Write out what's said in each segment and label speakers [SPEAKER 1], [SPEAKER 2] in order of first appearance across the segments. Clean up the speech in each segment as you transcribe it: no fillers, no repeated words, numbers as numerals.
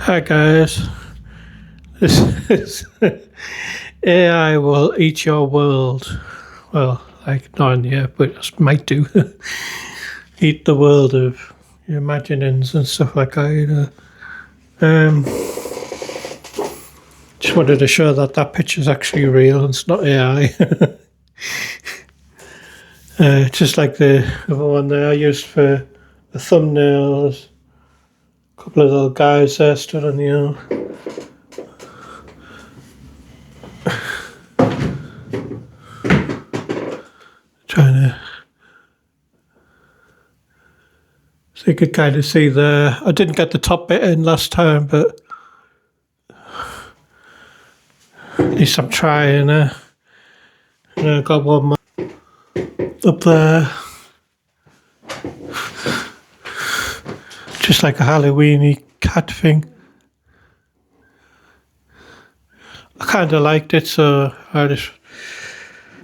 [SPEAKER 1] Hi guys, this is AI will eat your world. Well, like not yet, but it might do. Eat the world of your imaginings and stuff like that. Just wanted to show that that picture's actually real and it's not AI. Just like the other one there I used for the thumbnail. There's a couple of little guys there stood on the hill. Trying to, so you could kind of see there. I didn't get the top bit in last time, but at least I'm trying. And I got one more up there, just like a Halloweeny cat thing. I kind of liked it, so I just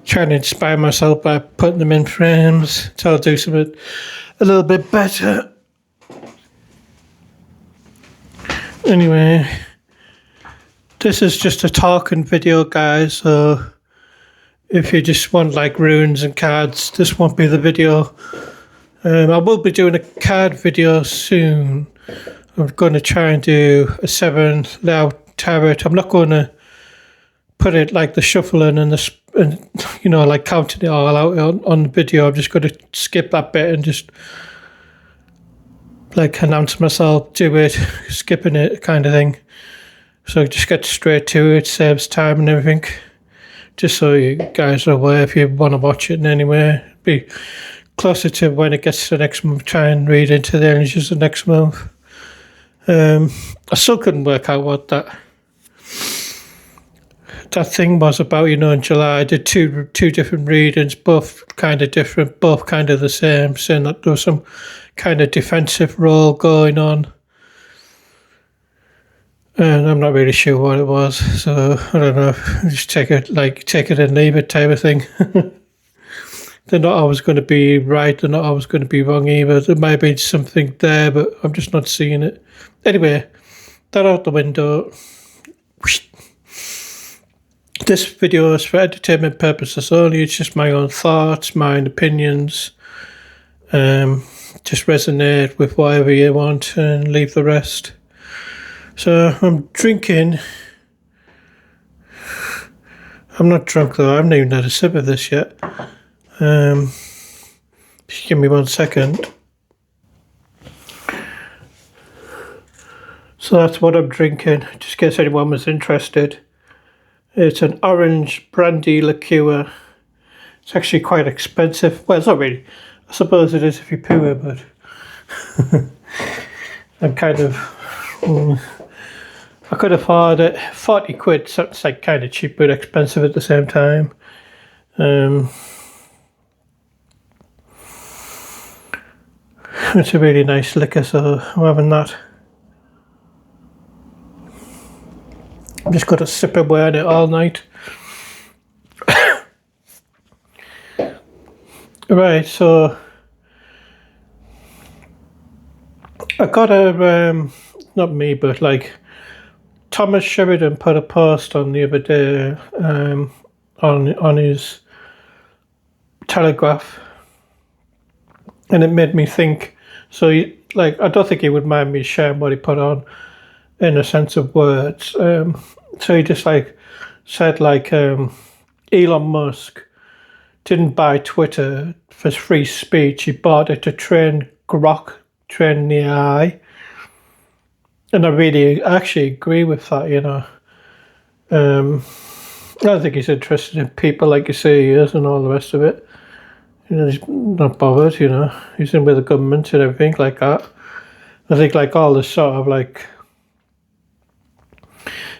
[SPEAKER 1] trying to inspire myself by putting them in frames so I'll do something a little bit better. Anyway, this is just a talking video, guys, so if you just want like runes and cards, this won't be the video. I will be doing a card video soon. I'm going to try and do a 7 layout tarot. I'm not going to put it like the shuffling and like counting it all out on the video. I'm just going to skip that bit and just like announce myself, do it, skipping it kind of thing. So just get straight to it, saves time and everything. Just so you guys are aware if you want to watch it in any way. Be closer to when it gets to the next month, try and read into the energies of the next month. I still couldn't work out what that thing was about, in July. I did two different readings, both kind of different, both kind of the same, saying that there was some kind of defensive role going on. And I'm not really sure what it was, so I don't know. Just take it and leave it type of thing. They're not always going to be right, they're not always going to be wrong either. There might be something there, but I'm just not seeing it. Anyway, that out the window. This video is for entertainment purposes only. It's just my own thoughts, my own opinions. Just resonate with whatever you want and leave the rest. So I'm drinking. I'm not drunk though. I haven't even had a sip of this yet. Just give me 1 second. So that's what I'm drinking, just in case anyone was interested. It's an orange brandy liqueur. It's actually quite expensive. Well, it's not really. I suppose it is if you're poor, but I'm kind of... I could afford it. 40 quid, so it's like kind of cheap but expensive at the same time. It's a really nice liquor, so I'm having that. I'm just going to sip away on it all night. Right, so I got a, not me, but like Thomas Sheridan put a post on the other day on his Telegraph, and it made me think. So I don't think he would mind me sharing what he put on in a sense of words. So he just said Elon Musk didn't buy Twitter for free speech. He bought it to train Grok, train the AI. And I actually agree with that, I don't think he's interested in people like you say he is and all the rest of it. He's not bothered, He's in with the government and everything like that. I think all this sort of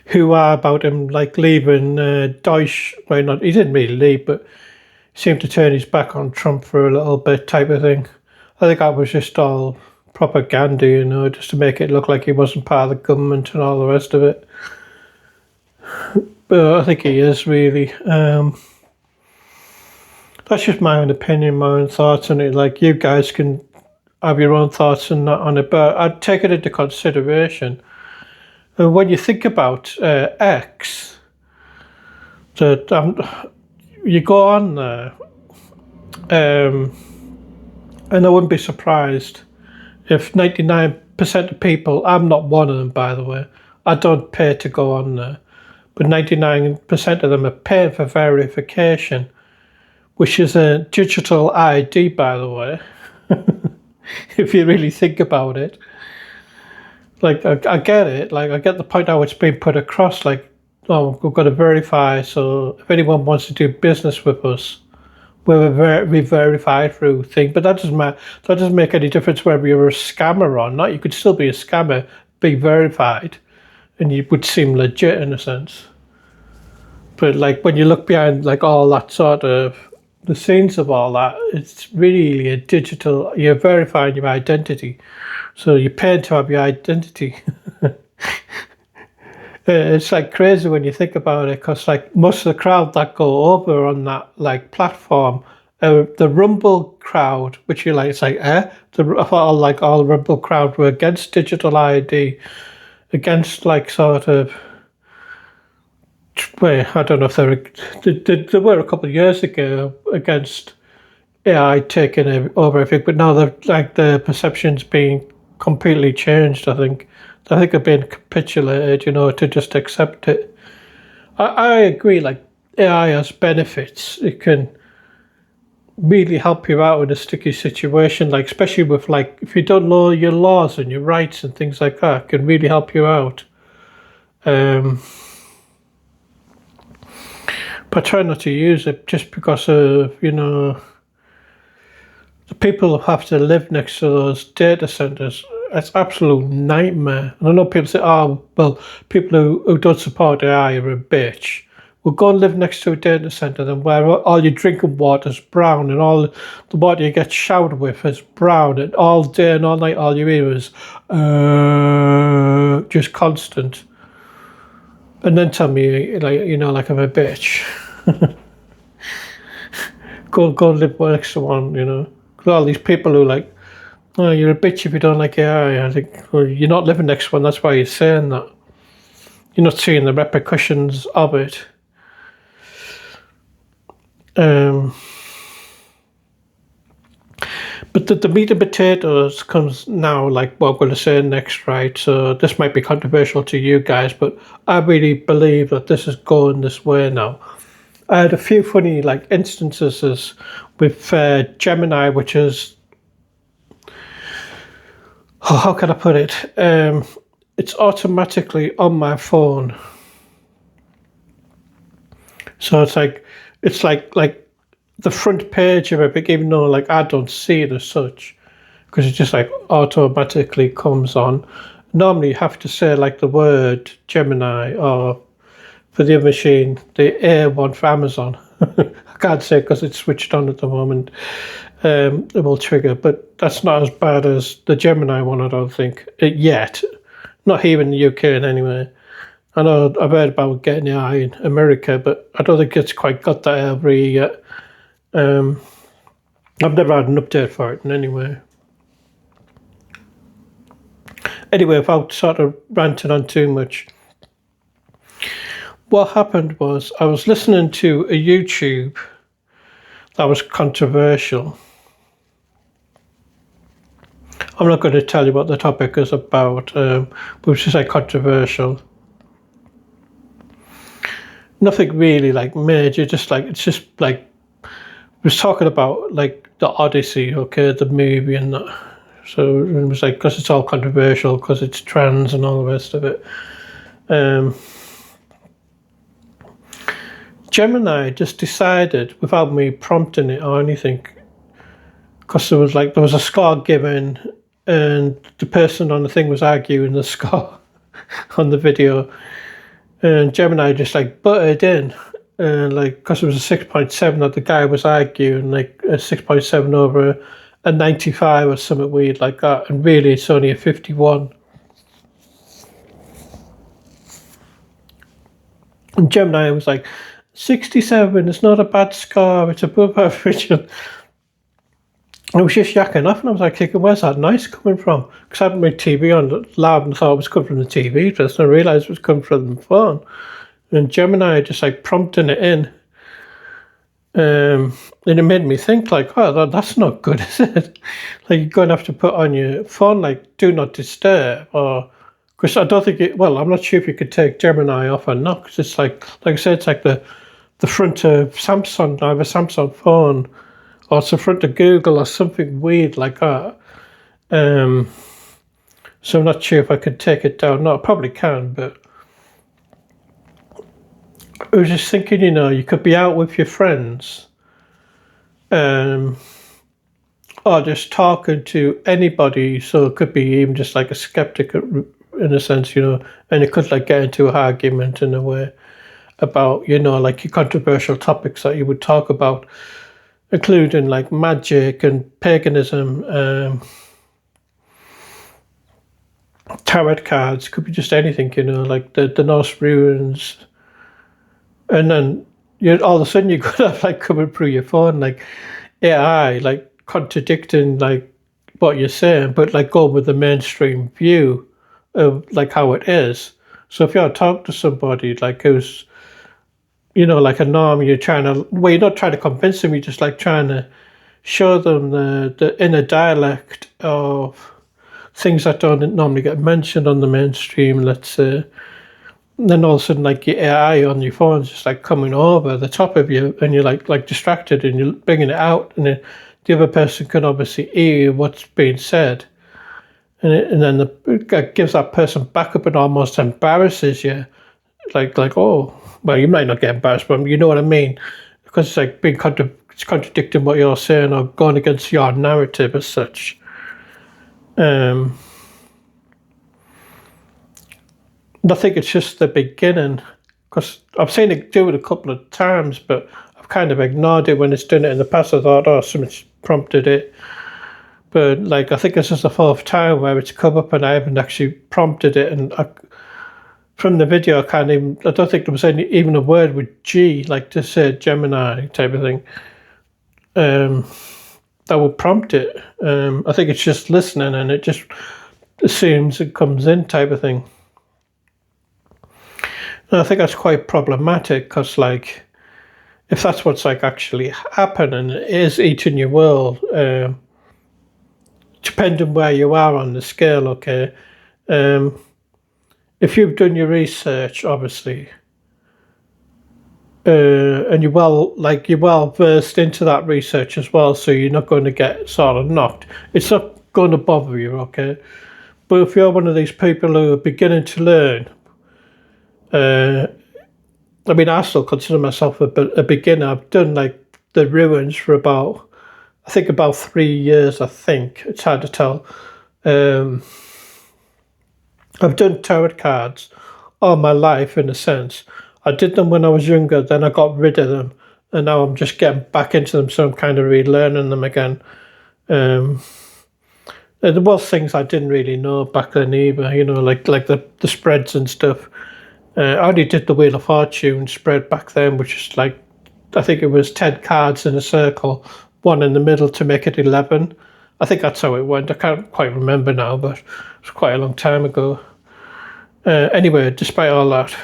[SPEAKER 1] hoo-ha about him leaving Deutsch, well, he didn't really leave, but seemed to turn his back on Trump for a little bit type of thing. I think that was just all propaganda, just to make it look like he wasn't part of the government and all the rest of it. But I think he is really. That's just my own opinion, my own thoughts on it. You guys can have your own thoughts and not on it, but I'd take it into consideration. And when you think about X, that you go on there, um, and I wouldn't be surprised if 99% of people, I'm not one of them, by the way, I don't pay to go on there, but 99% of them are paying for verification, which is a digital ID, by the way, if you really think about it. Like, I get it. Like, I get the point how it's being put across. Like, oh, we've got to verify. So if anyone wants to do business with us, we verify through thing. But that doesn't matter. That doesn't make any difference whether you're a scammer or not. You could still be a scammer, be verified, and you would seem legit in a sense. But like when you look behind like all that sort of the scenes of all that, it's really a digital. You're verifying your identity, so you're paying to have your identity. It's like crazy when you think about it, because like most of the crowd that go over on that like platform, the Rumble crowd, which you like, it's like all Rumble crowd were against digital ID, against like sort of. Well, I don't know if they were a couple of years ago against AI taking over everything, but now the perception's being completely changed. I think they're being capitulated, to just accept it. I agree. Like AI has benefits; it can really help you out in a sticky situation, like especially with like if you don't know your laws and your rights and things like that, it can really help you out. But I try not to use it just because of the people who have to live next to those data centers. It's absolute nightmare. And I know people say, "Oh, well, people who don't support AI are a bitch." Well, go and live next to a data center, then where all your drinking water is brown and all the water you get showered with is brown, and all day and all night all you hear is just constant. And then tell me like I'm a bitch. Go live next to one, Because all these people who like, oh, you're a bitch if you don't like AI. I think, well, you're not living next to one. That's why you're saying that. You're not seeing the repercussions of it. But the meat and potatoes comes now, like what I'm going to say next, right? So this might be controversial to you guys, but I really believe that this is going this way now. I had a few funny like instances with Gemini, which is how can I put it? It's automatically on my phone, so it's like the front page of it, even though like I don't see it as such, because it just like automatically comes on. Normally, you have to say like the word Gemini, or for the other machine, the Air one for Amazon. I can't say because it's switched on at the moment. It will trigger, but that's not as bad as the Gemini one, I don't think, yet. Not here in the UK in anyway. I know I've heard about getting AI in America, but I don't think it's quite got that over here yet. I've never had an update for it in any way. Anyway, without sort of ranting on too much, what happened was I was listening to a YouTube that was controversial. I'm not going to tell you what the topic is about, but it's just like controversial. Nothing really like major, just like it's just like was talking about like the Odyssey, okay, the movie and that. So it was like because it's all controversial because it's trans and all the rest of it. Gemini just decided without me prompting it or anything, because there was a score given, and the person on the thing was arguing the score on the video, and Gemini just like butted in. And like, because it was a 6.7 that the guy was arguing, like a 6.7 over a 95 or something weird like that, and really it's only a 51. And Gemini was like, 67, it's not a bad score, it's above average. I was just yakking off, and I was like thinking, where's that noise coming from? Because I had my TV on loud and thought it was coming from the TV, just and I realised it was coming from the phone. And Gemini just like prompting it in. And it made me think like, oh, that's not good, is it? Like you're going to have to put on your phone like do not disturb, or because I don't think it. Well, I'm not sure if you could take Gemini off or not, because it's like I said, it's like the front of Samsung. I have a Samsung phone, or it's the front of Google, or something weird like that. So I'm not sure if I could take it down. No, I probably can, but I was just thinking, you could be out with your friends, or just talking to anybody. So it could be even just like a skeptic in a sense, and it could like get into an argument in a way about, like your controversial topics that you would talk about, including like magic and paganism, tarot cards, could be just anything, like the Norse ruins. And then all of a sudden you could have like coming through your phone, like AI, like contradicting like what you're saying, but like go with the mainstream view of like how it is. So if you're talking to somebody like who's, like a norm, you're not trying to convince them, you're just like trying to show them the inner dialect of things that don't normally get mentioned on the mainstream, let's say. And then all of a sudden, like your AI on your phone's just like coming over the top of you, and you're like distracted, and you're bringing it out, and then the other person can obviously hear what's being said, and then it gives that person back up and almost embarrasses you, like oh, well, you might not get embarrassed, but you know what I mean, because it's like it's contradicting what you're saying or going against your narrative as such. I think it's just the beginning, because I've seen it do it a couple of times, but I've kind of ignored it when it's done it in the past. I thought, oh, something's prompted it. But like, I think this is the fourth time where it's come up and I haven't actually prompted it. And from the video, I don't think there was even a word with G, like to say Gemini type of thing, that would prompt it. I think it's just listening and it just assumes it comes in type of thing. And I think that's quite problematic because, like, if that's what's like actually happening, it is eating your world. Depending where you are on the scale, okay. If you've done your research, obviously, and you're well versed into that research as well, so you're not going to get sort of knocked. It's not going to bother you, okay. But if you're one of these people who are beginning to learn, I mean, I still consider myself a beginner. I've done like the ruins for about 3 years. I think it's hard to tell. I've done tarot cards all my life in a sense. I did them when I was younger, then I got rid of them, and now I'm just getting back into them, so I'm kind of relearning them again. There was things I didn't really know back then either, like the spreads and stuff. I only did the Wheel of Fortune spread back then, which is like, I think it was 10 cards in a circle, one in the middle to make it 11. I think that's how it went. I can't quite remember now, but it was quite a long time ago. Anyway, despite all that,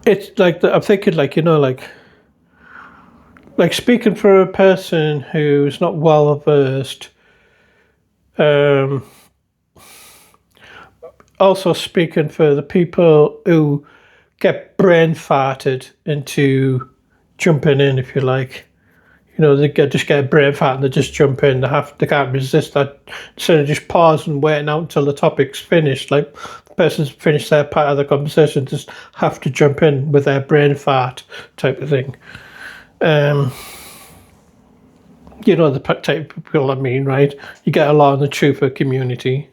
[SPEAKER 1] it's like, I'm thinking like, like speaking for a person who's not well versed, also speaking for the people who get brain farted into jumping in, if you like. They just get a brain fart and they just jump in. They can't resist that. Instead of just pause and waiting out until the topic's finished, like the person's finished their part of the conversation, just have to jump in with their brain fart type of thing. The type of people I mean, right? You get a lot in the truther community.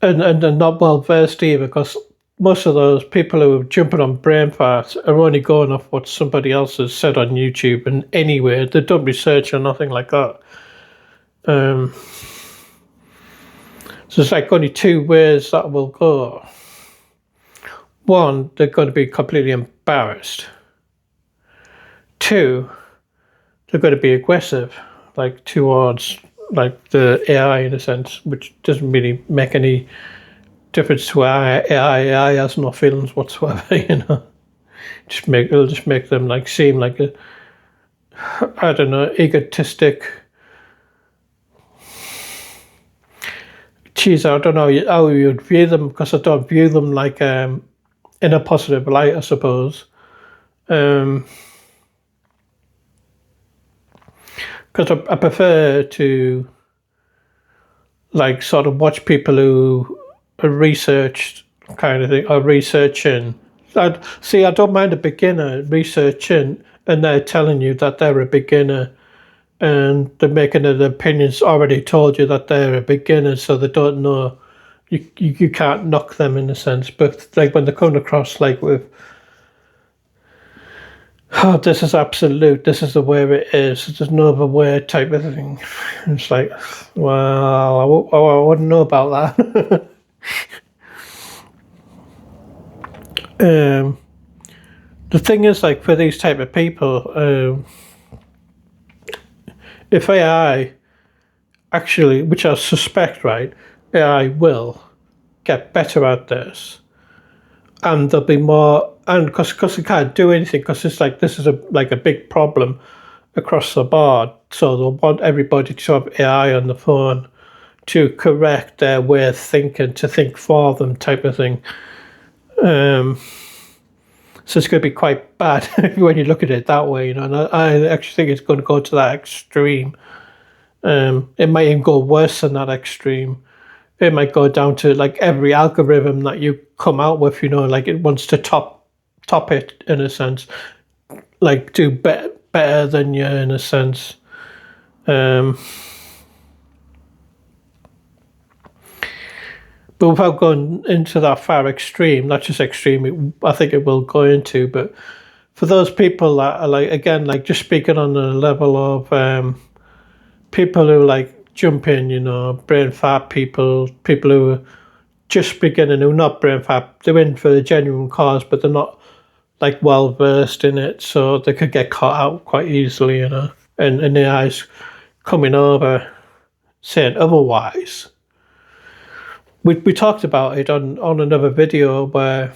[SPEAKER 1] and not well versed either, because most of those people who are jumping on brain farts are only going off what somebody else has said on YouTube, and anyway, they don't research or nothing like that. So it's like only two ways that will go. one, they're going to be completely embarrassed. Two, they're going to be aggressive, like towards like the AI in a sense, which doesn't really make any difference to AI. AI has no feelings whatsoever, it'll just make them like seem like a, I don't know, egotistic. Geez, I don't know how you'd view them, because I don't view them like in a positive light, I suppose. Because I prefer to like sort of watch people who are researched kind of thing, or researching. I don't mind a beginner researching, and they're telling you that they're a beginner, and they're making their opinions already told you that they're a beginner, so they don't know. You can't knock them in a sense, but like when they're coming across like with, oh, this is absolute, this is the way it is, there's no other way type of thing. It's like, well, I wouldn't know about that. The thing is, like for these type of people, if AI actually, which I suspect, right, AI will get better at this, and there'll be more, and because they can't do anything, because it's like this is a big problem across the board, so they'll want everybody to have AI on the phone to correct their way of thinking, to think for them, type of thing. So it's going to be quite bad when you look at it that way, And I actually think it's going to go to that extreme. It might even go worse than that extreme. It might go down to like every algorithm that you come out with, like it wants to top it in a sense, like do better than you in a sense. But without going into that far extreme, not just extreme, I think it will go into. But for those people that are like, again, like just speaking on the level of people who like jump in, brain fat people who are just beginning, who are not brain fat, they're in for a genuine cause, but they're not like well versed in it, so they could get caught out quite easily, and the eyes coming over saying otherwise. We talked about it on another video where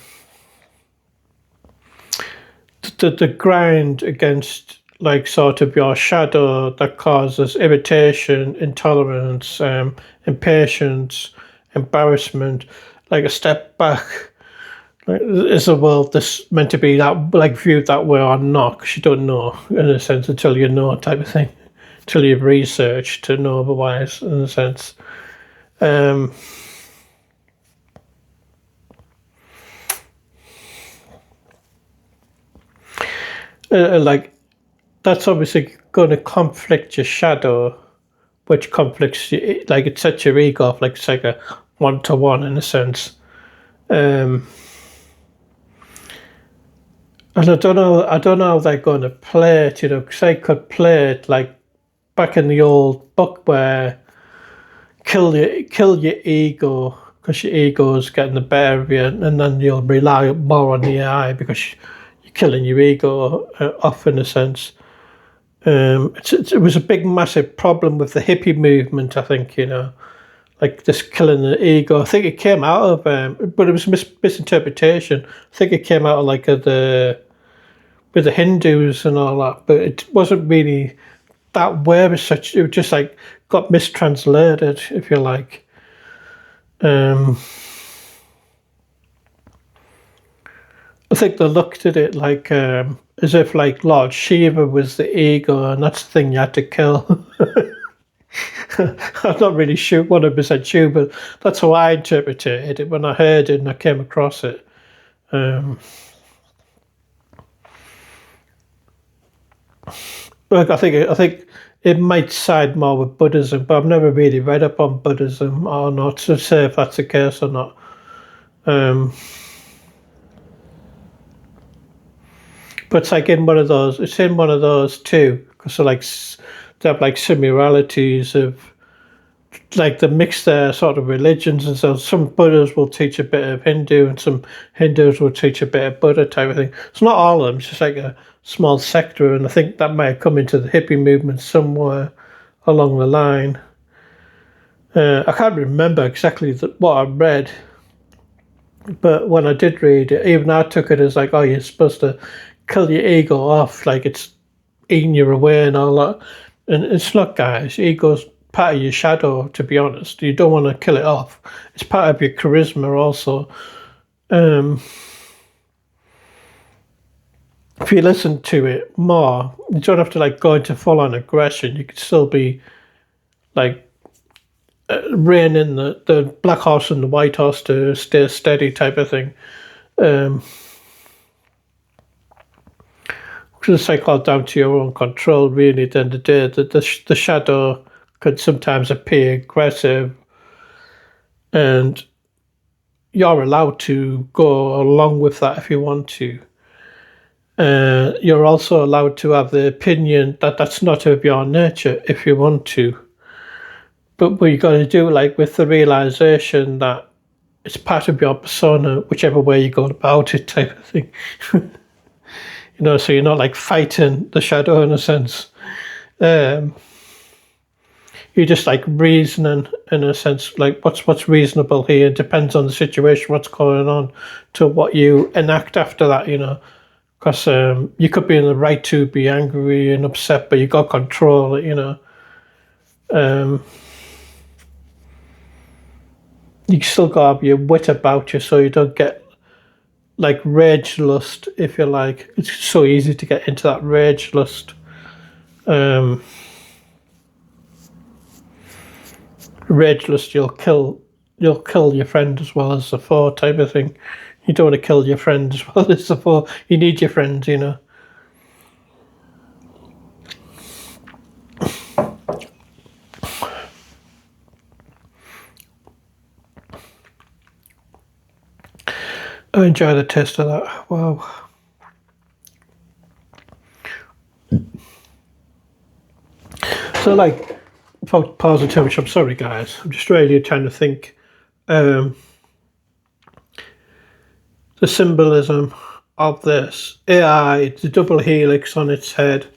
[SPEAKER 1] the grind against like sort of your shadow that causes irritation, intolerance, impatience, embarrassment, like a step back. Like, is the world this meant to be that like viewed that way or not? Because you don't know in a sense until you know, type of thing, until you've researched to know otherwise in a sense. Like that's obviously going to conflict your shadow, which conflicts like it sets your ego off, like it's like a 1-to-1 in a sense. And I don't know how they're going to play it, because they could play it like back in the old book where kill your ego, because your ego is getting the better of you, and then you'll rely more on the AI because you're killing your ego off in a sense. It was a big, massive problem with the hippie movement, I think, like this killing the ego. I think it came out of, but it was misinterpretation. I think it came out of like with the Hindus and all that, but it wasn't really that way as such. It was just like got mistranslated, if you like. I think they looked at it like as if like Lord Shiva was the ego, and that's the thing you had to kill. I'm not really sure 100% sure, but that's how I interpreted it when I heard it and I came across it. Look, I think it might side more with Buddhism, but I've never really read up on Buddhism or not to say if that's the case or not. But it's like in one of those. It's in one of those too, because they have like similarities of like they mix their sort of religions, and so some Buddhas will teach a bit of Hindu, and some Hindus will teach a bit of Buddha type of thing. It's not all of them; it's just like a small sector, and I think that might have come into the hippie movement somewhere along the line. I can't remember exactly what I read, but when I did read it, even I took it as like, oh, you're supposed to kill your ego off, like it's eating you away and all that. And it's not, guys. Your ego's part of your shadow, to be honest. You don't want to kill it off. It's part of your charisma also. If you listen to it more, you don't have to like go into full-on aggression. You could still be like rein in the black horse and the white horse to stay steady type of thing. It's like all down to your own control, really. At the end of the day, the shadow could sometimes appear aggressive, and you're allowed to go along with that if you want to. You're also allowed to have the opinion that that's not of your nature if you want to. But what you got to do, like with the realization that it's part of your persona, whichever way you go about it, type of thing. So you're not like fighting the shadow in a sense. You're just like reasoning in a sense, like what's reasonable here. It depends on the situation, what's going on, to what you enact after that. Because you could be in the right to be angry and upset, but you got control. You still got to have your wit about you, so you don't get like rage lust, if you like. It's so easy to get into that rage lust. Rage lust, you'll kill your friend as well as the foe type of thing. You don't want to kill your friend as well as the foe. You need your friends, I enjoy the taste of that. Wow. So, like, pause too much. I'm sorry, guys. I'm just really trying to think. The symbolism of this AI, the double helix on its head,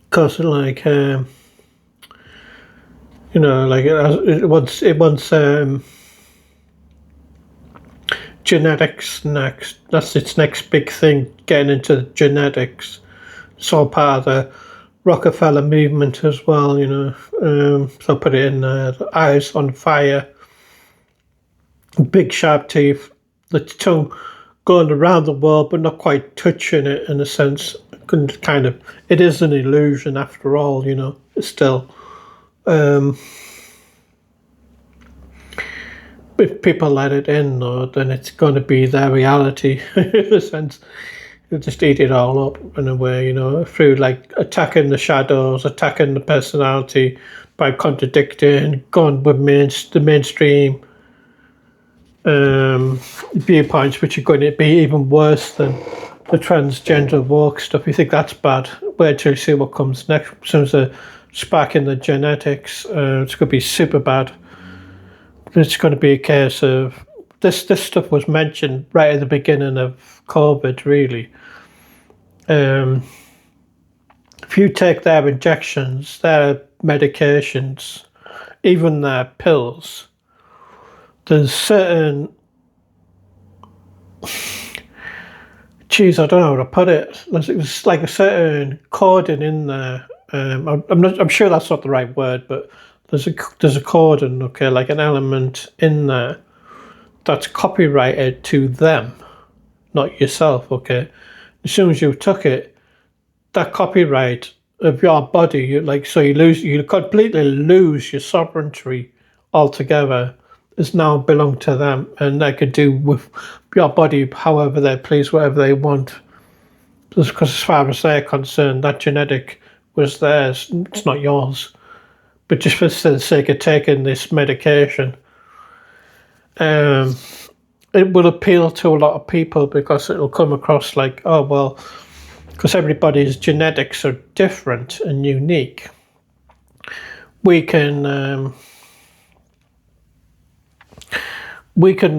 [SPEAKER 1] because like like it wants genetics next. That's its next big thing, getting into genetics. It's all part of the Rockefeller movement as well, so I'll put it in there. The eyes on fire, big sharp teeth, the tongue going around the world but not quite touching it in a sense. It is an illusion after all, it's still. If people let it in, though, then it's going to be their reality in a sense. They'll just eat it all up in a way, through like attacking the shadows, attacking the personality by contradicting, going with the mainstream viewpoints, which are going to be even worse than the transgender woke stuff. You think that's bad? Wait till you see what comes next. As soon as a spark in the genetics, it's going to be super bad. It's going to be a case of this stuff was mentioned right at the beginning of COVID, really. If you take their injections, their medications, even their pills, there's certain... Geez, I don't know how to put it. There's like a certain coding in there. I'm sure that's not the right word, but there's a coding, okay, like an element in there that's copyrighted to them, not yourself, okay? As soon as you took it, that copyright of your body, you completely lose your sovereignty altogether. It's now belong to them, and they could do with your body however they please, whatever they want. Just because as far as they're concerned, that genetic was theirs, it's not yours. But just for the sake of taking this medication, it will appeal to a lot of people because it'll come across like, oh, well, because everybody's genetics are different and unique. we can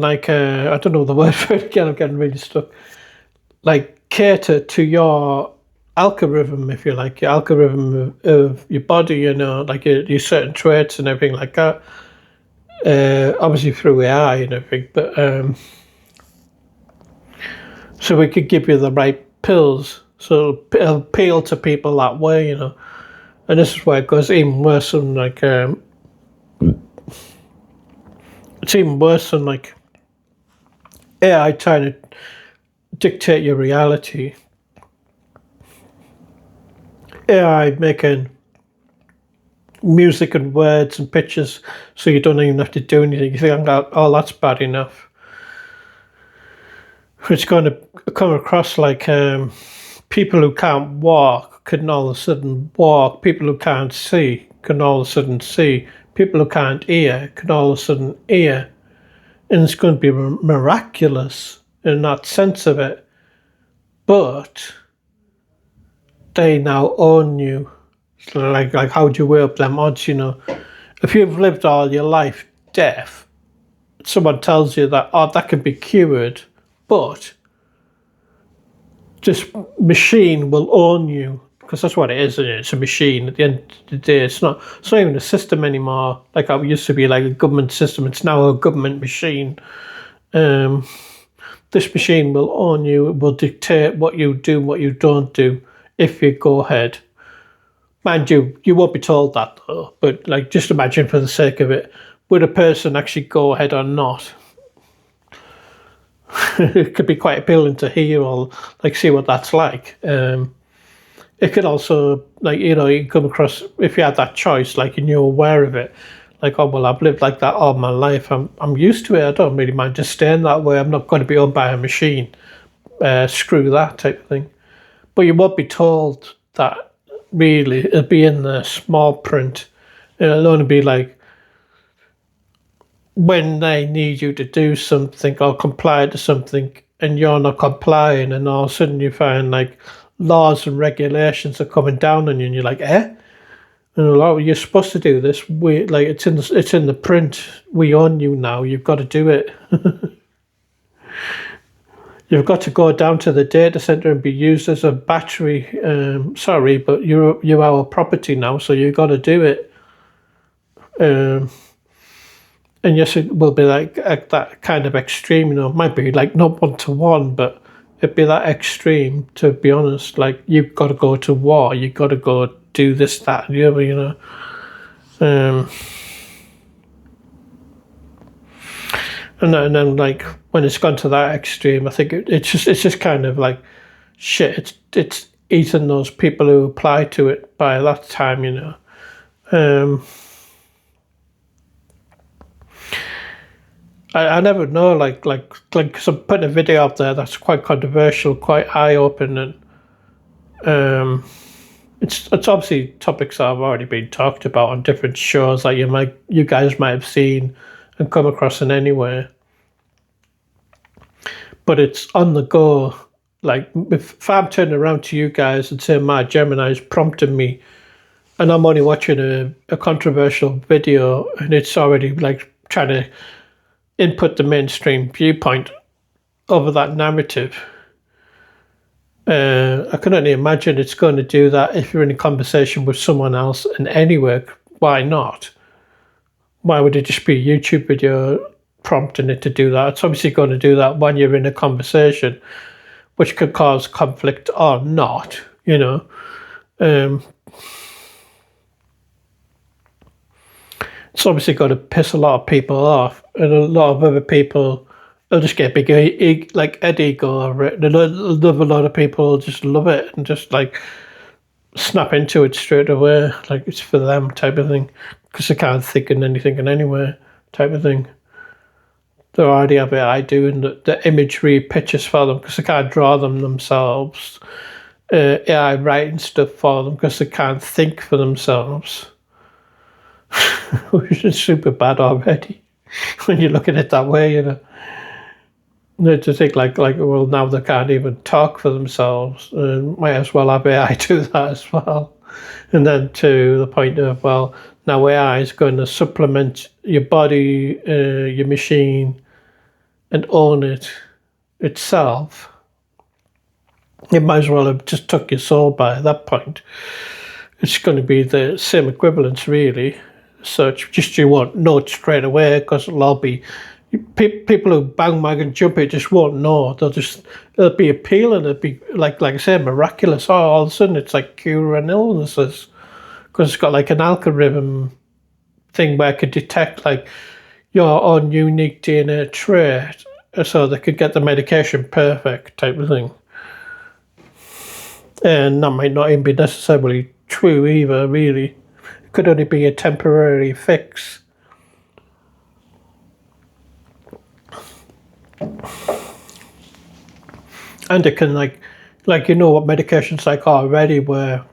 [SPEAKER 1] like I don't know the word for it again. I'm getting really stuck. Like cater to your algorithm, if you like, your algorithm of your body. You know, like your certain traits and everything like that. Obviously through AI and everything, but so we could give you the right pills, so it'll appeal to people that way, you know. And this is where it goes even worse than like it's even worse than like AI trying to dictate your reality. AI making music and words and pictures so you don't even have to do anything. You think, oh, that's bad enough. It's going to come across like people who can't walk can all of a sudden walk. People who can't see can all of a sudden see. People who can't hear can all of a sudden hear. And it's going to be miraculous in that sense of it. But they now own you. So like how do you weigh up them odds, you know? If you've lived all your life deaf, someone tells you that, oh, that can be cured, but this machine will own you, because that's what it is, isn't it? It's a machine. At the end of the day, it's not even a system anymore. Like it used to be like a government system. It's now a government machine. This machine will own you. It will dictate what you do, what you don't do, if you go ahead. Mind you, you won't be told that though. But like, just imagine for the sake of it, would a person actually go ahead or not? It could be quite appealing to hear or like see what that's like. It could also, like, you know, you come across, if you had that choice, like, and you're aware of it, like, oh well, I've lived like that all my life. I'm used to it. I don't really mind just staying that way. I'm not going to be owned by a machine. Screw that type of thing. But you won't be told that. Really, it'll be in the small print. It'll only be like when they need you to do something or comply to something and you're not complying, and all of a sudden you find like laws and regulations are coming down on you and you're like, eh? And oh, you're supposed to do this. We like it's in the print. We own you now. You've got to do it. You've got to go down to the data center and be used as a battery. Sorry, but you're our property now, so you've got to do it. And yes, it will be like that kind of extreme. You know, it might be like not 1-to-1, but it'd be that extreme. To be honest, like you've got to go to war. You've got to go do this, that, and the other. You know. And then like when it's gone to that extreme, I think it's just kind of like shit. It's eating those people who apply to it by that time, you know. I never know, like, cause I'm putting a video up there that's quite controversial, quite eye opening. It's obviously topics that have already been talked about on different shows that you guys might have seen and come across in anywhere. But it's on the go. Like if I'm turning around to you guys and saying my Gemini is prompting me, and I'm only watching a controversial video, and it's already like trying to input the mainstream viewpoint over that narrative. I can only imagine it's going to do that if you're in a conversation with someone else and anywhere. Why not? Why would it just be a YouTube video prompting it to do that? It's obviously going to do that when you're in a conversation, which could cause conflict or not, you know. It's obviously going to piss a lot of people off, and a lot of other people will just get big head ego over it, and a lot of people just love it and just like snap into it straight away, like it's for them type of thing, because they can't think in anything in anywhere type of thing. They already have AI doing the imagery pictures for them because they can't draw them themselves. AI writing stuff for them because they can't think for themselves. Which is super bad already when you look at it that way, you know. To think like well, now they can't even talk for themselves, might as well have AI do that as well. And then to the point of, well, now AI is going to supplement your body, your machine, and own it itself. It might as well have just took your soul by at that point. It's going to be the same equivalence, really. Such, just you won't know it straight away because it'll all be people who bang mag and jump it just won't know. It'll be appealing. It'll be like I say, miraculous. Oh, all of a sudden it's like curing illnesses because it's got like an algorithm thing where it could detect like your own unique DNA trait, so they could get the medication perfect type of thing. And that might not even be necessarily true either, really. It could only be a temporary fix. And it can like you know what medications like already, where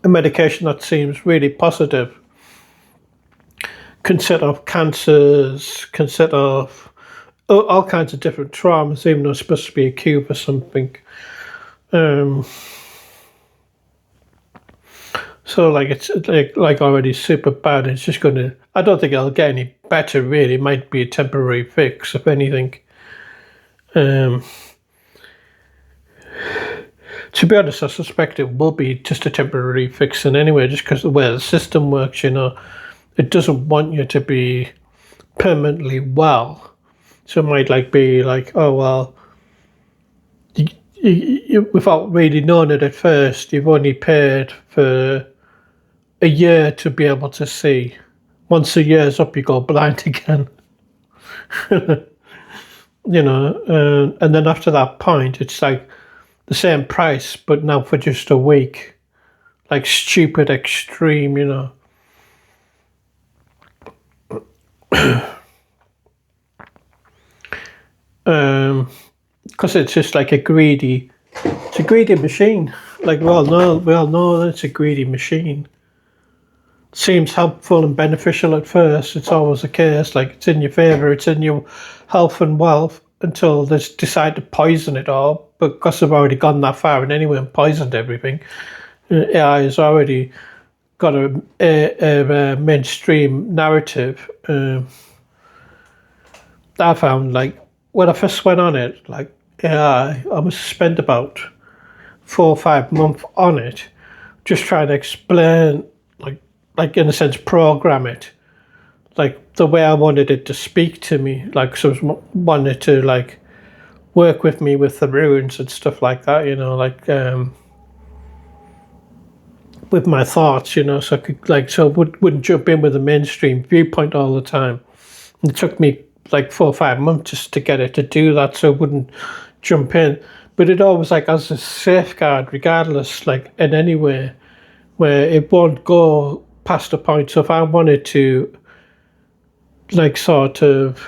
[SPEAKER 1] a medication that seems really positive can set off cancers, can set off all kinds of different traumas, even though it's supposed to be a cure for something. So like it's like already super bad. It's just gonna. I don't think it'll get any better. Really, it might be a temporary fix, if anything. To be honest, I suspect it will be just a temporary fix in anyway, just because the way the system works. It doesn't want you to be permanently well. So it might like be like, oh well, you, without really knowing it at first, you've only paid for a year to be able to see. Once a year's up, you go blind again. And then after that point, it's like the same price, but now for just a week. Like stupid extreme, because it's just like it's a greedy machine. Like we all know that it's a greedy machine. Seems helpful and beneficial at first. It's always the case. Like it's in your favour, it's in your health and wealth until they decide to poison it all. But because they've already gone that far and anyway and poisoned everything, AI has already got a mainstream narrative. I found like when I first went on it, like AI, I must spend about 4 or 5 months on it, just trying to explain, like in a sense, program it, like the way I wanted it to speak to me, like so I wanted to like work with me with the runes and stuff like that, with my thoughts, so I could wouldn't jump in with a mainstream viewpoint all the time. It took me like 4 or 5 months just to get it to do that, so it wouldn't jump in. But it always like as a safeguard, regardless, like in any way, where it won't go past a point. So if I wanted to, like, sort of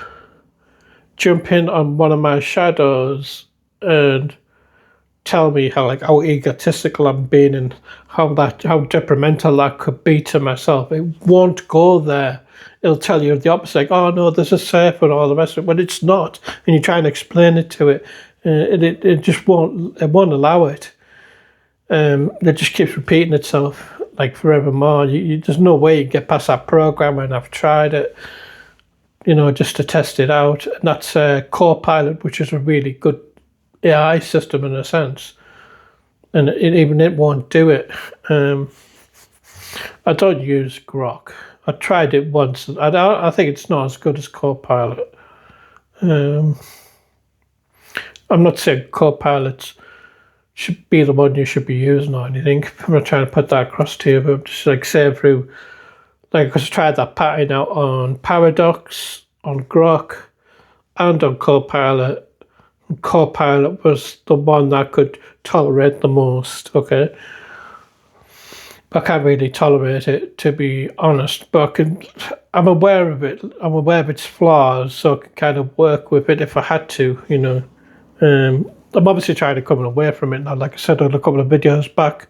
[SPEAKER 1] jump in on one of my shadows and tell me how egotistical I'm being and how detrimental that could be to myself, it won't go there. It'll tell you the opposite, like, oh no, this is safe and all the rest of it, but it's not. And you try and explain it to it, and it just won't allow it. It just keeps repeating itself like forevermore. There's no way you get past that program, and I've tried it, just to test it out. And that's Copilot, which is a really good AI system in a sense, and it won't do it. I don't use Grok. I tried it once. I think it's not as good as Copilot. I'm not saying Copilot should be the one you should be using or anything. I'm not trying to put that across to you, but just like say through, like, because I tried that pattern out on Paradox, on Grok, and on Copilot. Copilot was the one that could tolerate the most, okay? I can't really tolerate it, to be honest, but I'm aware of it. I'm aware of its flaws, so I can kind of work with it if I had to, I'm obviously trying to come away from it now. Like I said on a couple of videos back,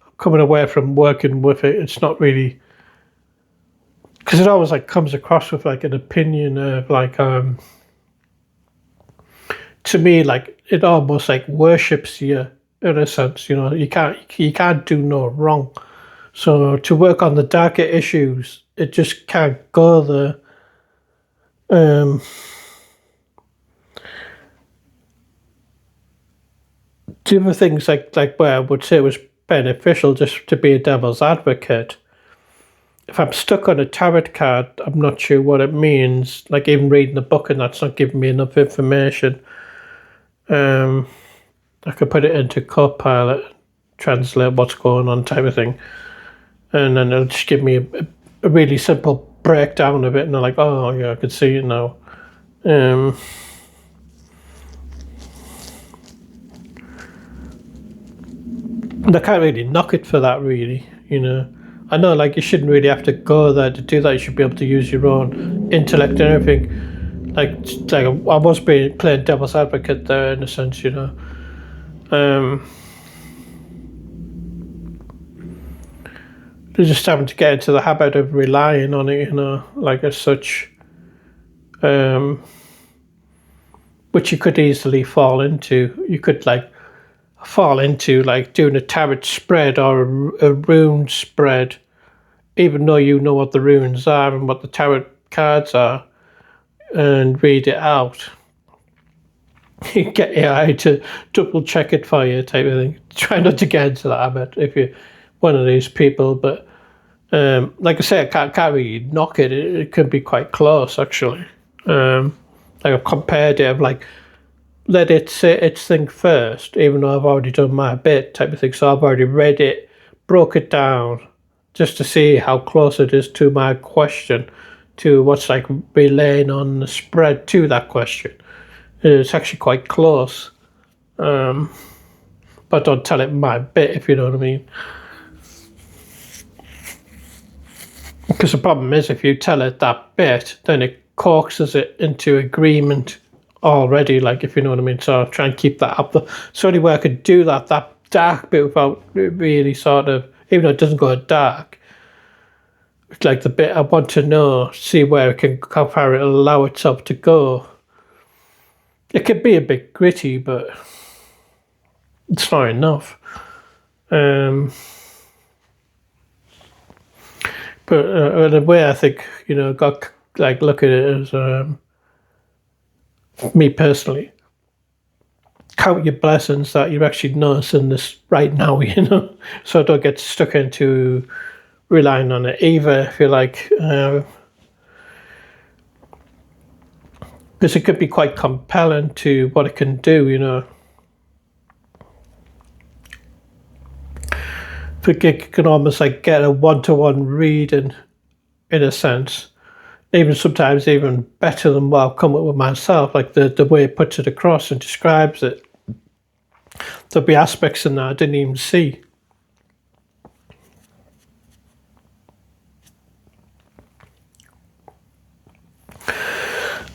[SPEAKER 1] I'm coming away from working with it. It's not really, because it always like comes across with like an opinion of like, to me, like it almost like worships you in a sense. You can't do no wrong. So to work on the darker issues, it just can't go there. The other things like where I would say it was beneficial just to be a devil's advocate. If I'm stuck on a tarot card, I'm not sure what it means. Like even reading the book and that's not giving me enough information. I could put it into Copilot, translate what's going on type of thing. And then it'll just give me a really simple breakdown of it. And I'm like, oh yeah, I can see it now. And I can't really knock it for that, really. I know, like, you shouldn't really have to go there to do that. You should be able to use your own intellect and everything. Like I was playing devil's advocate there in a sense, They're just having to get into the habit of relying on it, like as such. Which you could easily fall into. You could fall into doing a tarot spread or a rune spread, even though you know what the runes are and what the tarot cards are, and read it out. You get AI to double check it for you, type of thing. Try not to get into that habit if you're one of these people, but like I say, I can't really knock it. It can be quite close, actually. I've compared it, let it say its thing first, even though I've already done my bit, type of thing. So I've already read it, broke it down, just to see how close it is to my question, to what's relaying on the spread to that question. It's actually quite close. But don't tell it my bit, if you know what I mean. Because the problem is, if you tell it that bit, then it coaxes it into agreement already, if you know what I mean. So I try and keep that up. It's the only way I could do that dark bit without really sort of, even though it doesn't go dark, it's like the bit I want to know, see where how far it'll allow itself to go. It could be a bit gritty, but it's not enough. But in a way, I think, got look at it as me personally, count your blessings that you're actually noticing this right now, so don't get stuck into relying on it either, if you like, because it could be quite compelling to what it can do, It can almost get a one-to-one reading, in a sense, even sometimes even better than what I've come up with myself, the way it puts it across and describes it. There'll be aspects in that I didn't even see.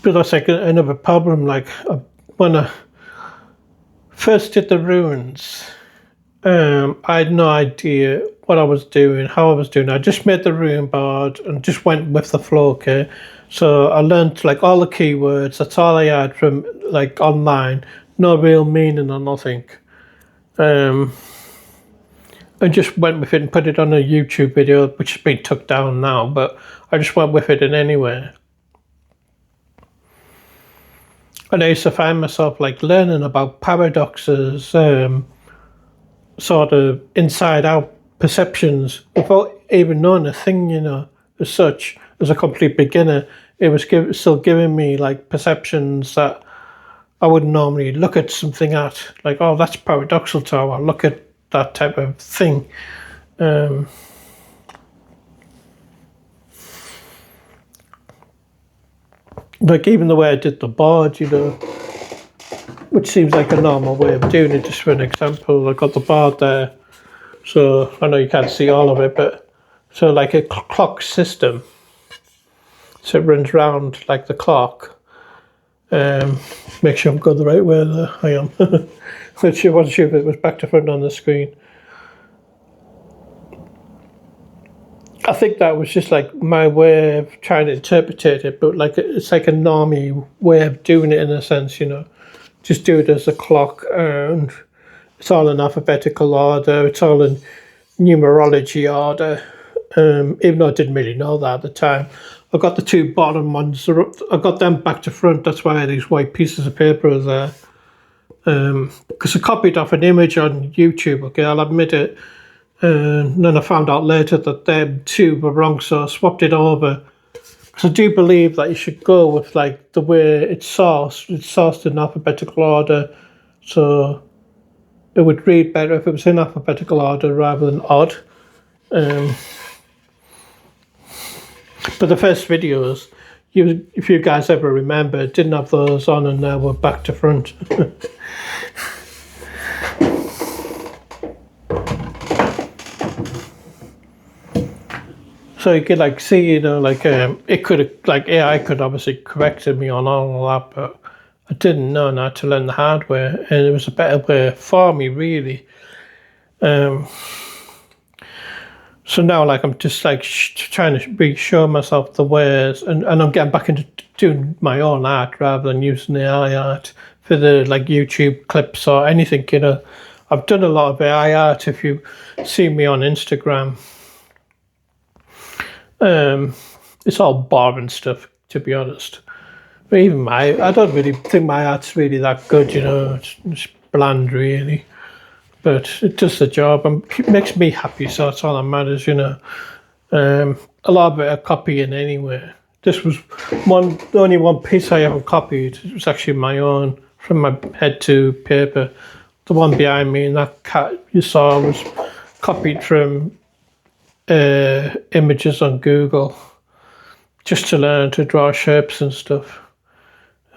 [SPEAKER 1] But that's another problem. When I first did the runes, I had no idea what I was doing, how I was doing. I just made the rune board and just went with the flow, okay? So I learned all the keywords. That's all I had from online. No real meaning or nothing. I just went with it and put it on a YouTube video, which has been took down now, but I just went with it in anyway. And I used to find myself learning about paradoxes, sort of inside out perceptions without even knowing a thing, as such. As a complete beginner, it was still giving me perceptions that I wouldn't normally look at something at, oh, that's paradoxal to how I look at that type of thing. Even the way I did the board, which seems like a normal way of doing it. Just for an example, I got the board there, so I know you can't see all of it, but so a clock system, so it runs round the clock. Make sure I'm going the right way there. I am. I wasn't sure if it was back to front on the screen. I think that was just my way of trying to interpret it, but it's a normie way of doing it in a sense, Just do it as a clock, and it's all in alphabetical order. It's all in numerology order. Even though I didn't really know that at the time. I got the two bottom ones. I got them back to front. That's why these white pieces of paper are there. Because I copied off an image on YouTube. Okay, I'll admit it. And then I found out later that them two were wrong, so I swapped it over. Because I do believe that you should go with like the way it's sourced. It's sourced in alphabetical order, so it would read better if it was in alphabetical order rather than odd. But the first videos, if you guys ever remember, didn't have those on, and now we're back to front. So you could like see, you know, like it could have, like AI could obviously corrected me on all that, but I didn't know, and I had to learn the hard way, and it was a better way for me, really. So now, like, I'm just like trying to show myself the ways, and I'm getting back into doing my own art rather than using AI art for the like YouTube clips or anything. You know, I've done a lot of AI art. If you see me on Instagram, it's all boring stuff, to be honest. But even I don't really think my art's really that good. You know, it's bland, really. But it does the job and it makes me happy, so that's all that matters, you know. A lot of it I copying anyway. This was the only one piece I ever copied. It was actually my own, from my head to paper. The one behind me and that cat you saw was copied from images on Google, just to learn to draw shapes and stuff.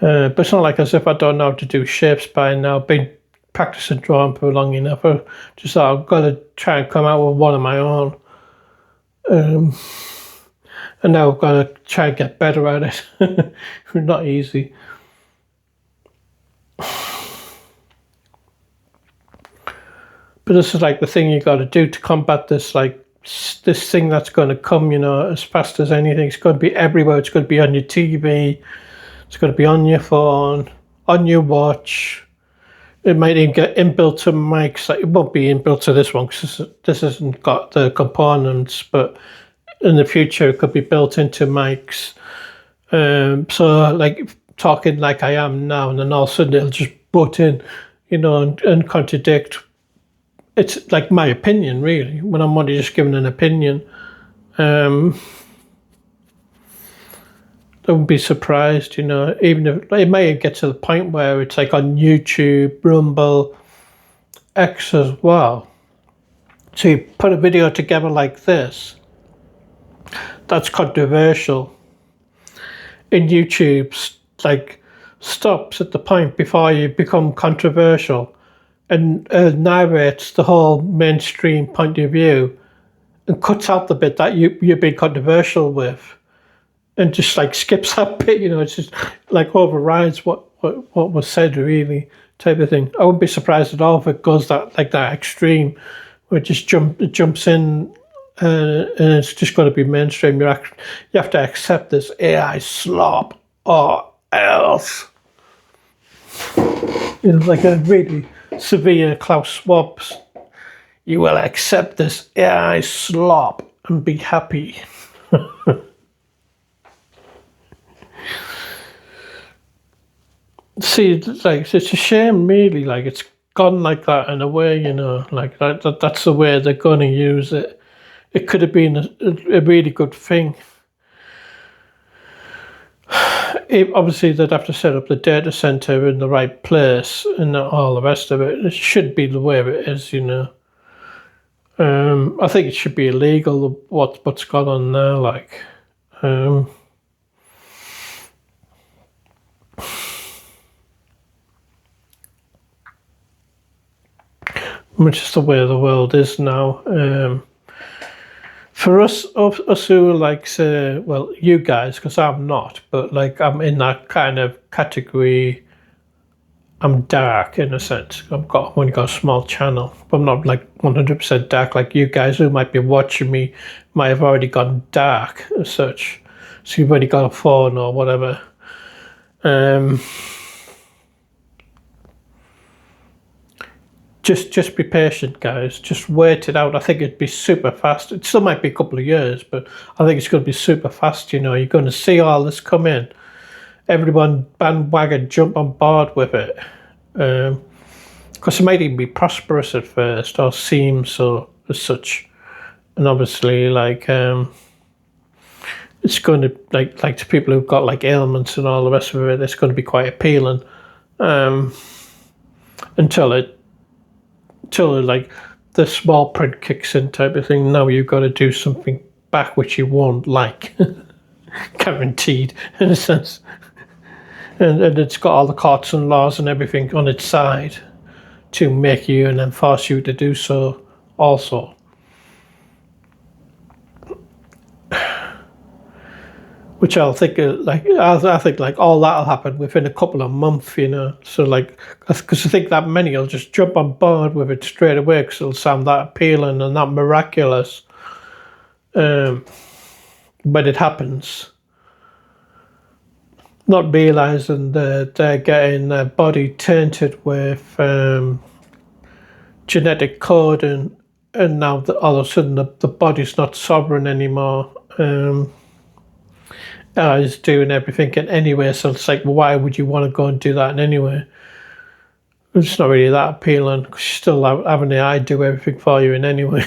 [SPEAKER 1] But it's not like as if I don't know how to do shapes by now. Been practicing drawing for long enough. I just thought I've got to try and come out with one of my own. And now I've got to try and get better at it. Not easy. But this is like the thing you got to do to combat this, like this thing that's going to come, you know, as fast as anything. It's going to be everywhere. It's going to be on your TV. It's going to be on your phone, on your watch. It might even get inbuilt to mics. It won't be inbuilt to this one because this hasn't got the components, but in the future it could be built into mics. So like talking like I am now, and then all of a sudden it'll just butt in, you know, and contradict. It's like my opinion, really, when I'm only just giving an opinion. I wouldn't be surprised, you know, even if it may get to the point where it's like on YouTube, Rumble, X as well. So you put a video together like this, that's controversial. In YouTube, like stops at the point before you become controversial and narrates the whole mainstream point of view and cuts out the bit that you've been controversial with. And just like skips that bit, you know, it's just like overrides what was said, really, type of thing. I wouldn't be surprised at all if it goes that extreme, where it just jumps in, and it's just going to be mainstream. You have to accept this AI slop, or else. You know, like a really severe Klaus Schwab's. You will accept this AI slop and be happy. See, like it's a shame, really. Like it's gone like that in a way, you know. Like that's the way they're going to use it. It could have been a really good thing. Obviously, they'd have to set up the data center in the right place and all the rest of it. It should be the way it is, you know. I think it should be illegal. What's gone on there, like. Which is the way the world is now. For us who are like, say, well, you guys, because I'm not, but like I'm in that kind of category. I'm dark in a sense. I've only got a small channel, but I'm not like 100% dark like you guys who might be watching me might have already gone dark as such. So you've already got a phone or whatever. just be patient, guys. Just wait it out. I think it'd be super fast. It still might be a couple of years, but I think it's going to be super fast. You're going to see all this come in. Everyone bandwagon jump on board with it. Because it might even be prosperous at first, or seem so as such. And obviously, it's going to like to people who've got like ailments and all the rest of it. It's going to be quite appealing until like the small print kicks in type of thing. Now you've got to do something back which you won't like, guaranteed in a sense. And it's got all the courts and laws and everything on its side to make you and then force you to do so also. Which I think like all that'll happen within a couple of months, So because I think that many will just jump on board with it straight away because it'll sound that appealing and that miraculous. When it happens, not realizing that they're getting their body tainted with genetic coding, and now all of a sudden the body's not sovereign anymore. Is doing everything in anyway, so it's like, why would you want to go and do that in anyway? It's not really that appealing because you're still having the AI do everything for you in anyway.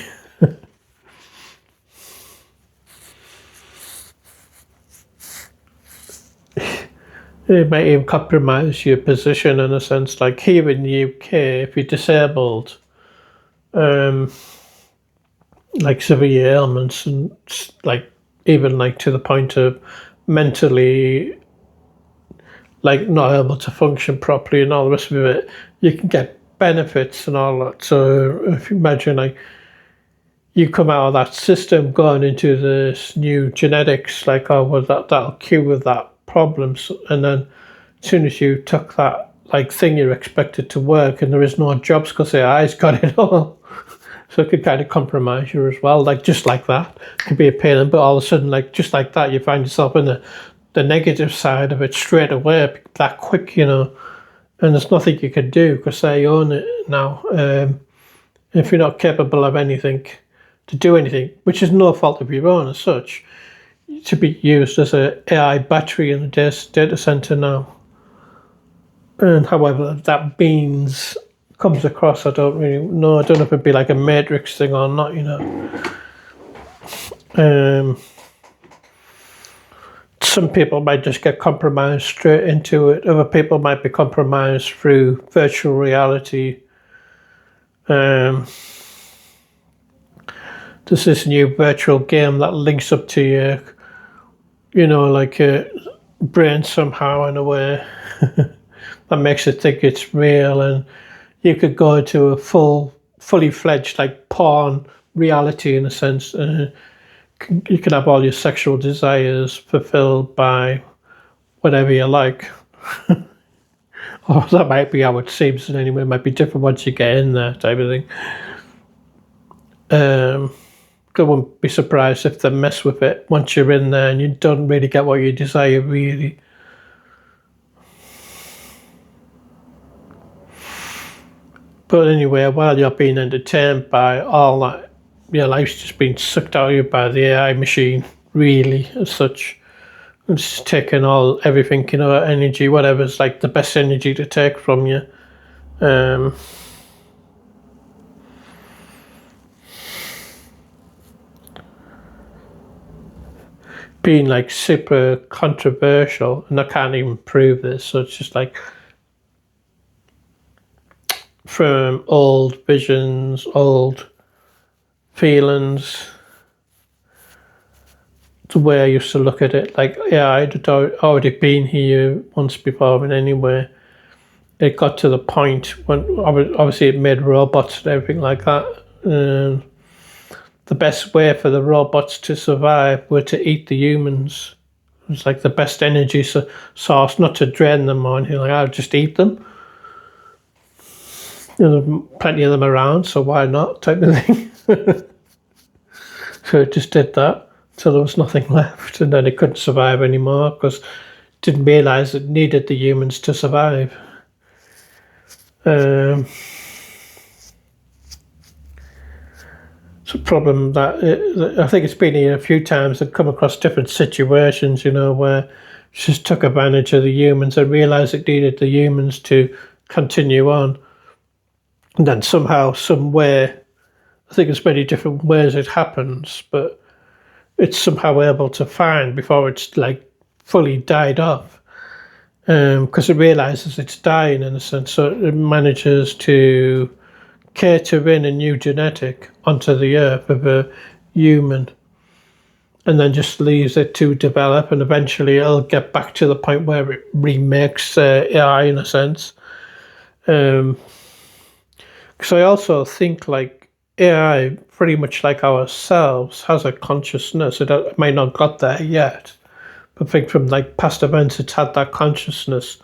[SPEAKER 1] It might even compromise your position in a sense. Like here in the UK, if you're disabled, like severe ailments and like even like to the point of mentally like not able to function properly and all the rest of it, you can get benefits and all that. So if you imagine like you come out of that system going into this new genetics, like that'll cure that problems, and then as soon as you took that like thing you're expected to work and there is no jobs because the AI's got it all. So it could kind of compromise you as well, like just like that. It could be a pain, but all of a sudden, like just like that, you find yourself in the negative side of it straight away, that quick, and there's nothing you can do because they own it now. If you're not capable of anything, to do anything, which is no fault of your own as such, to be used as a AI battery in a data center now. And however that means comes across, I don't really know. I don't know if it'd be like a Matrix thing or not, Some people might just get compromised straight into it. Other people might be compromised through virtual reality. There's this new virtual game that links up to your, like a brain somehow in a way that makes it think it's real, and you could go into a fully fledged like porn reality in a sense. You can have all your sexual desires fulfilled by whatever you like. Or that might be how it seems in any way. It might be different once you get in there type of thing. I wouldn't be surprised if they mess with it once you're in there and you don't really get what you desire really. But anyway, while you're being entertained by all that, your life's just being sucked out of you by the AI machine, really, as such. It's taking everything, energy, whatever's like the best energy to take from you. Being like super controversial, and I can't even prove this, so it's just like from old visions, old feelings, the way I used to look at it, like, yeah, I'd already been here once before in any way. It got to the point when obviously it made robots and everything like that. The best way for the robots to survive were to eat the humans. It was like the best energy source, not to drain them or anything like that, I'll just eat them. There's plenty of them around, so why not, type of thing. So it just did that till there was nothing left, and then it couldn't survive anymore because it didn't realise it needed the humans to survive. it's a problem that I think it's been here a few times and come across different situations, where she just took advantage of the humans and realised it needed the humans to continue on. And then somehow, somewhere, I think there's many different ways it happens, but it's somehow able to find before it's like fully died off. Because it realises it's dying in a sense, so it manages to cater in a new genetic onto the earth of a human, and then just leaves it to develop, and eventually it'll get back to the point where it remakes AI in a sense. Because I also think like AI, pretty much like ourselves, has a consciousness. It might not got there yet, but I think from like past events, it's had that consciousness,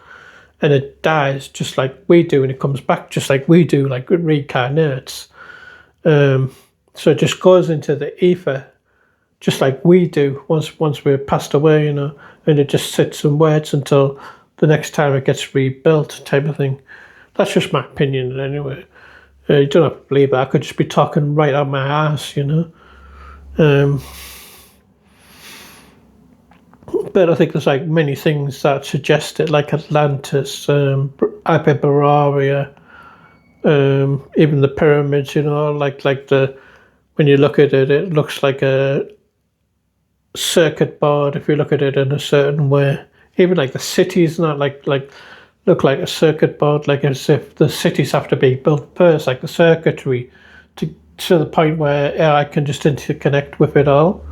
[SPEAKER 1] and it dies just like we do, and it comes back just like we do, like it reincarnates. So it just goes into the ether, just like we do once we're passed away, and it just sits and waits until the next time it gets rebuilt, type of thing. That's just my opinion, anyway. You don't have to believe that. I could just be talking right out my ass, But I think there's like many things that suggest it, like Atlantis, Hyperborea, even the pyramids. Like when you look at it, it looks like a circuit board. If you look at it in a certain way, even like the cities, not like look like a circuit board, like as if the cities have to be built first, like the circuitry, to the point where AI can just interconnect with it all.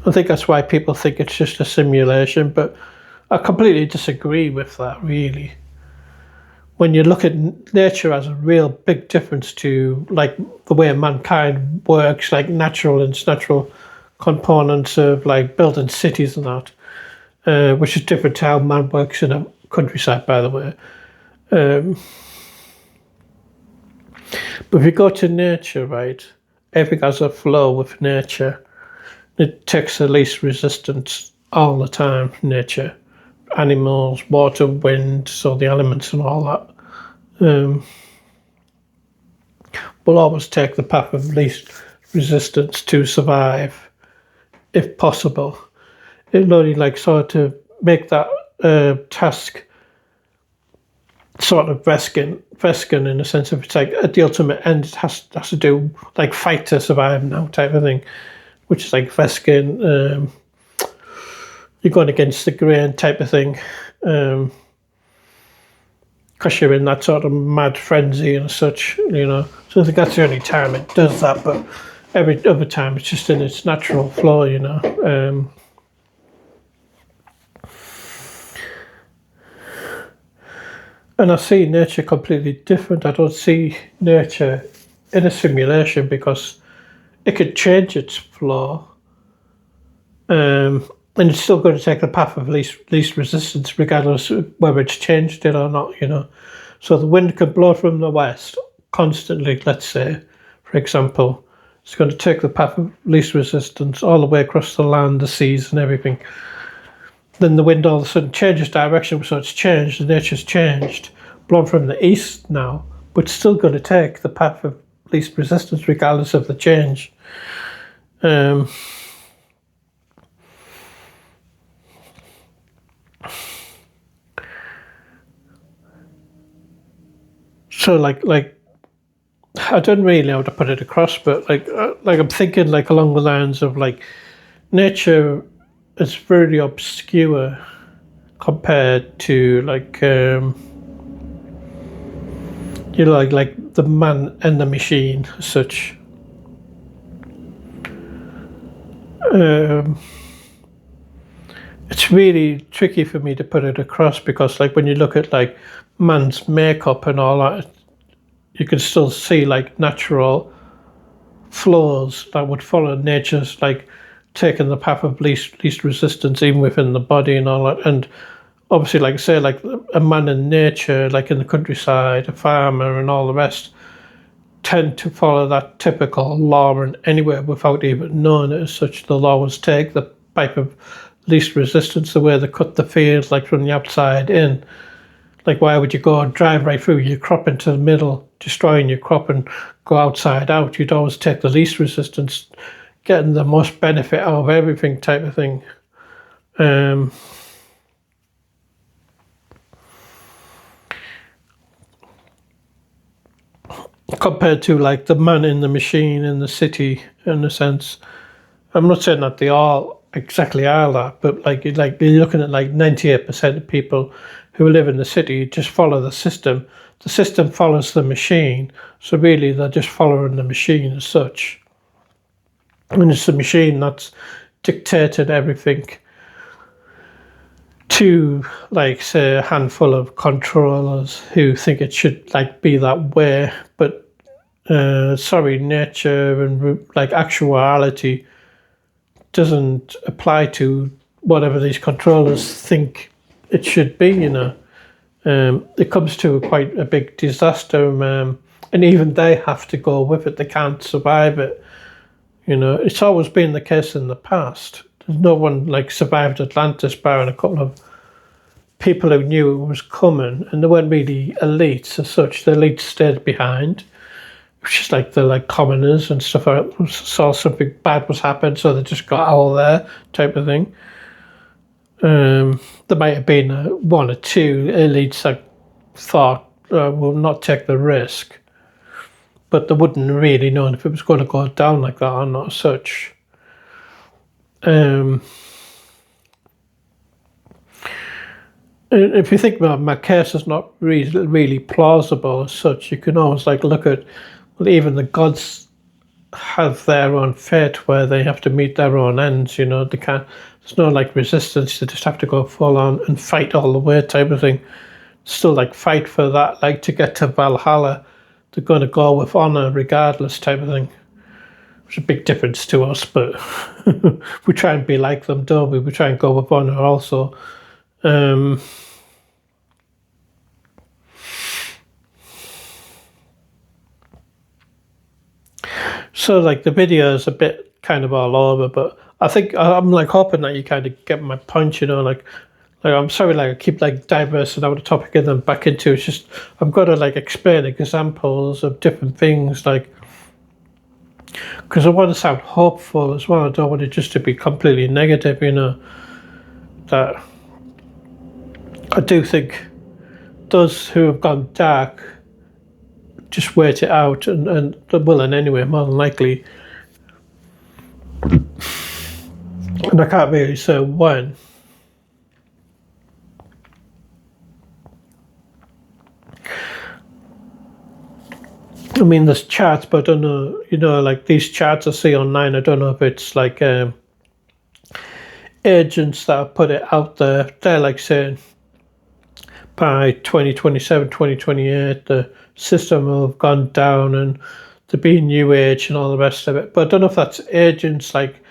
[SPEAKER 1] I think that's why people think it's just a simulation, but I completely disagree with that, really. When you look at nature as a real big difference to like the way mankind works, like natural components of like building cities and that, which is different to how man works in a countryside, by the way. But if you go to nature, right, everything has a flow with nature. It takes the least resistance all the time, nature. Animals, water, wind, so the elements and all that. Will always take the path of least resistance to survive, if possible. It'll only like sort of make that task sort of Veskin in the sense of it's like at the ultimate end, it has to do like fight to survive now type of thing. Which is like Veskin, you're going against the grain type of thing, because you're in that sort of mad frenzy and such, So I think that's the only time it does that, but every other time it's just in its natural flow, And I see nature completely different. I don't see nature in a simulation because it could change its flow, and it's still going to take the path of least resistance, regardless of whether it's changed it or not. So the wind could blow from the west constantly. Let's say, for example, it's going to take the path of least resistance all the way across the land, the seas, and everything. Then the wind all of a sudden changes direction, so it's changed. The nature's changed, blown from the east now, but still going to take the path of least resistance regardless of the change. So like I don't really know how to put it across, but like I'm thinking like along the lines of like nature is very obscure compared to like like the man and the machine as such. It's really tricky for me to put it across because like when you look at like man's makeup and all that, you can still see like natural flows that would follow nature's like taking the path of least resistance even within the body and all that. And obviously, like say, like a man in nature, like in the countryside, a farmer and all the rest, tend to follow that typical law and anywhere without even knowing it as such. The law was take the path of least resistance, the way they cut the field, like from the outside in. Like, why would you go and drive right through your crop into the middle, destroying your crop, and go outside out? You'd always take the least resistance, getting the most benefit out of everything type of thing. Compared to like the man in the machine in the city, in a sense. I'm not saying that they all exactly are that, but like you're looking at like 98% of people who live in the city just follow the system. The system follows the machine, so really they're just following the machine as such. And it's the machine that's dictated everything to, like, say, a handful of controllers who think it should like be that way, but nature and like actuality doesn't apply to whatever these controllers think it should be. It comes to quite a big disaster, and even they have to go with it. They can't survive it. It's always been the case in the past. There's no one like survived Atlantis, barring a couple of people who knew it was coming, and they weren't really elites as such. The elites stayed behind, which is like the commoners and stuff. Saw something bad was happening, so they just got out of there, type of thing. There might have been one or two elites that thought, we'll not take the risk, but they wouldn't really know if it was going to go down like that or not as such. If you think about it, my case is not really plausible as such. You can always look at, well, even the gods have their own fate where they have to meet their own ends. They can't. There's no resistance. They just have to go full on and fight all the way, type of thing. Still fight for that, to get to Valhalla. They're going to go with honor regardless, type of thing. Which is a big difference to us, but we try and be like them, don't we? We try and go with honor also. So the video is a bit kind of all over, but I think I'm hoping that you kind of get my point. I'm sorry, I keep diversing out of the topic and then back into it. It's just I've got to explain examples of different things, because I want to sound hopeful as well. I don't want it just to be completely negative. That I do think those who have gone dark just wait it out, and they will in anyway, more than likely. And I can't really say when. I mean, there's charts, but I don't know, these charts I see online, I don't know if it's agents that have put it out there. They're saying by 2027, 2028, the system will have gone down and to be new age and all the rest of it. But I don't know if that's agents like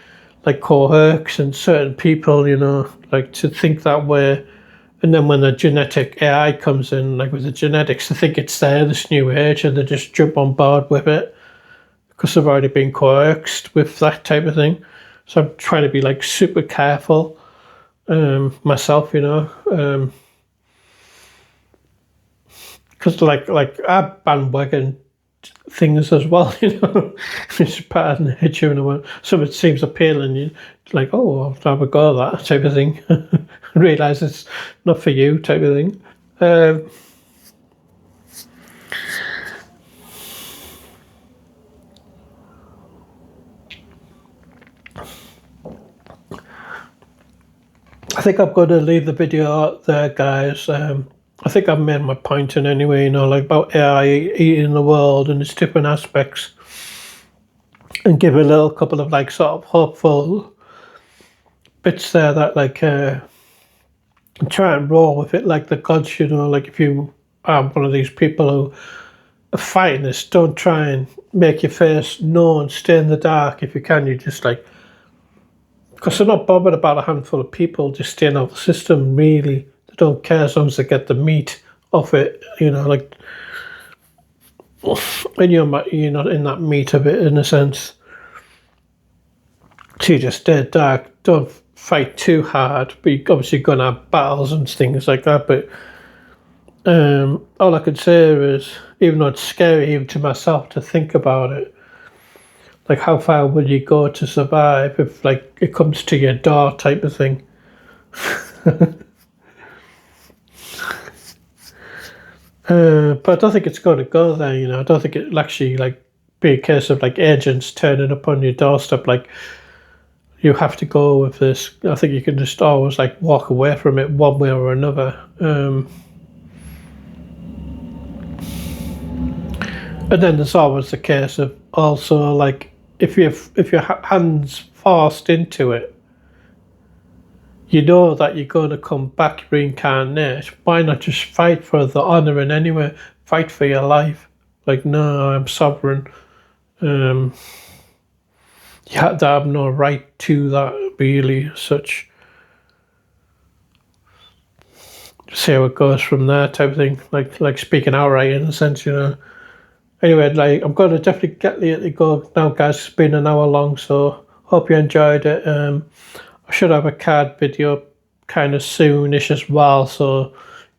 [SPEAKER 1] coercs and certain people, to think that way. And then when the genetic AI comes in, with the genetics, they think it's there, this new age, and they just jump on board with it because they've already been coerced with that type of thing. So I'm trying to be super careful myself, because I bandwagon things as well, it's part of nature in a way. So it seems appealing, oh, I'll have a go at that type of thing. Realise it's not for you type of thing. I think I'm going to leave the video out there, guys. I think I've made my point in anyway, about AI eating the world and its different aspects, and give a little couple of sort of hopeful bits there that try and roll with it like the gods, if you are one of these people who are fighting this, don't try and make your face known, stay in the dark if you can. You just because they're not bothered about a handful of people just staying out of the system, really. They don't care as long as they get the meat off it, when you're not in that meat of it, in a sense. So you just stay dark, don't fight too hard, but you're obviously going to have battles and things like that, but All I could say is, even though it's scary even to myself to think about it, like how far will you go to survive if like it comes to your door type of thing. But I don't think it's going to go there. I don't think it'll actually like be a case of like agents turning up on your doorstep. Like you have to go with this. I think you can just always like walk away from it one way or another. And then there's always the case of also like if your hands forced into it, you know that you're going to come back reincarnate. Why not just fight for the honor and anyway? Fight for your life. Like, no, I'm sovereign. You have no right to that, really, such. See how it goes from there, type of thing. Like speaking outright in a sense. Anyway, like I'm going to definitely get to go now, guys. It's been an hour long, so hope you enjoyed it. I should have a card video kind of soonish as well, so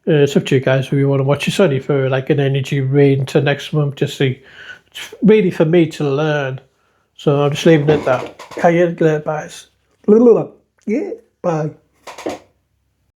[SPEAKER 1] it's up to you guys if you want to watch. It's only for like an energy reading to next month, just see. It's really for me to learn, so I'm just leaving it at that. How you later, guys? Yeah, bye.